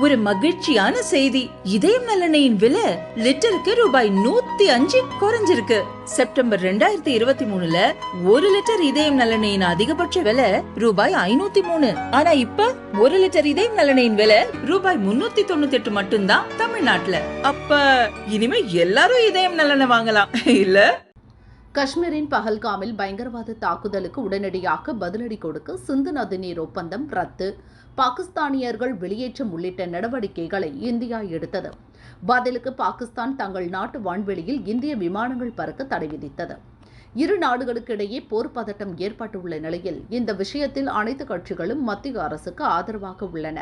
ஒரு மகிழ்ச்சியான செய்தி. இதயம் நல்லெண்ணெயின் விலை லிட்டருக்கு ரூபாய் 105 குறைஞ்சிருக்கு. செப்டம்பர் 2023ல 1 லிட்டர் இதயம் நல்லெண்ணெயின் அதிகபட்ச விலை ரூபாய் 503. ஆனா இப்ப 1 லிட்டர் இதயம் நல்லெண்ணெயின் விலை ரூபாய் 398 மட்டும்தான் தமிழ்நாட்டுல. அப்ப இனிமே எல்லாரும் இதயம் நல்லெண்ணெய் வாங்கலாம் இல்ல? காஷ்மீரின் பஹல்காமில் பயங்கரவாத தாக்குதலுக்கு உடனடியாக பதிலடி கொடுக்க சிந்து நதிநீர் ஒப்பந்தம் ரத்து, பாகிஸ்தானியர்கள் வெளியேற்றம் உள்ளிட்ட நடவடிக்கைகளை இந்தியா எடுத்தது. பதிலுக்கு பாகிஸ்தான் தங்கள் நாட்டு வான்வெளியில் இந்திய விமானங்கள் பறக்க தடை விதித்தது. இரு நாடுகளுக்கிடையே போர் பதட்டம் ஏற்பட்டுள்ள நிலையில் இந்த விஷயத்தில் அனைத்து கட்சிகளும் மத்திய அரசுக்கு ஆதரவாக உள்ளன.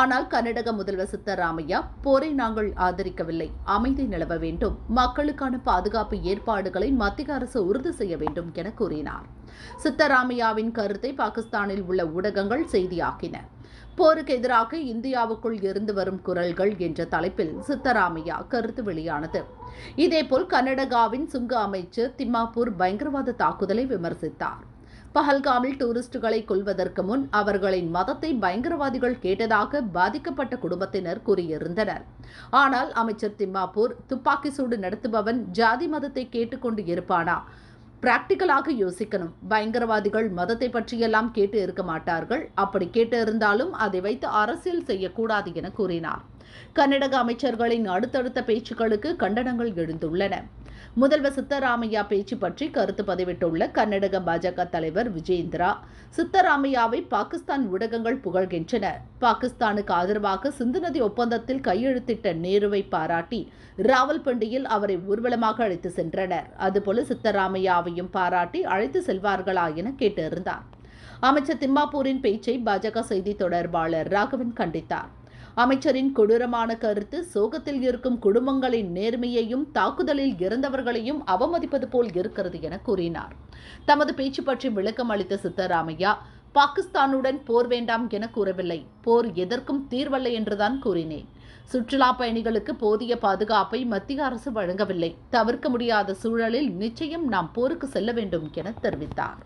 ஆனால் கர்நாடக முதல்வர் சித்தராமையா, போரை நாங்கள் ஆதரிக்கவில்லை, அமைதி நிலவ வேண்டும், மக்களுக்கான பாதுகாப்பு ஏற்பாடுகளை மத்திய அரசு உறுதி செய்ய வேண்டும் என கூறினார். சித்தராமையாவின் கருத்தை பாகிஸ்தானில் உள்ள ஊடகங்கள் செய்தியாக்கின. போருக்கு எதிராக இந்தியாவுக்குள் இருந்து வரும் குரல்கள் என்ற தலைப்பில் சித்தராமையா கருத்து வெளியானது. இதேபோல் கர்நாடகாவின் சுங்க அமைச்சர் திம்மாப்பூர் பயங்கரவாத தாக்குதலை விமர்சித்தார். பஹல்காமில் டூரிஸ்டுகளை கொல்வதற்கு முன் அவர்களின் மதத்தை பயங்கரவாதிகள் கேட்டதாக பாதிக்கப்பட்ட குடும்பத்தினர் கூறியிருந்தனர். ஆனால் அமைச்சர் திம்மாப்பூர், துப்பாக்கி சூடு நடத்துபவன் ஜாதி மதத்தை கேட்டுக்கொண்டு இருப்பானா? பிராக்டிக்கலாக யோசிக்கணும். பயங்கரவாதிகள் மதத்தை பற்றியெல்லாம் கேட்டு இருக்க மாட்டார்கள். அப்படி கேட்டு இருந்தாலும் அதை வைத்து அரசியல் செய்யக்கூடாது என கூறினார். கர்நாடக அமைச்சர்களின் அடுத்தடுத்த பேச்சுக்களுக்கு கண்டனங்கள் எழுந்துள்ளன. முதல்வர் சித்தராமையா பேச்சு பற்றி கருத்து பதிவிட்டுள்ள கர்நாடக பாஜக தலைவர் விஜேந்திரா, சித்தராமையாவை பாகிஸ்தான் ஊடகங்கள் புகழ்கின்றன. பாகிஸ்தானுக்கு ஆதரவாக சிந்து நதி ஒப்பந்தத்தில் கையெழுத்திட்ட நேருவை பாராட்டி ராவல்பிண்டியில் அவரை ஊர்வலமாக அழைத்து சென்றனர். அதுபோல சித்தராமையாவையும் பாராட்டி அழைத்து செல்வார்களா என கேட்டிருந்தார். அமைச்சர் திம்மாப்பூரின் பேச்சை பாஜக செய்தி தொடர்பாளர் ராகவன் கண்டித்தார். அமைச்சரின் கொடூரமான கருத்து சோகத்தில் இருக்கும் குடும்பங்களின் நேர்மையையும் தாக்குதலில் இறந்தவர்களையும் அவமதிப்பது போல் இருக்கிறது என கூறினார். தமது பேச்சு பற்றி விளக்கம் அளித்த சித்தராமையா, பாகிஸ்தானுடன் போர் வேண்டாம் என கூறவில்லை, போர் எதற்கும் தீர்வல்ல என்றுதான் கூறினேன். சுற்றுலா பயணிகளுக்கு போதிய பாதுகாப்பை மத்திய அரசு வழங்கவில்லை. தவிர்க்க முடியாத சூழலில் நிச்சயம் நாம் போருக்கு செல்ல வேண்டும் என தெரிவித்தார்.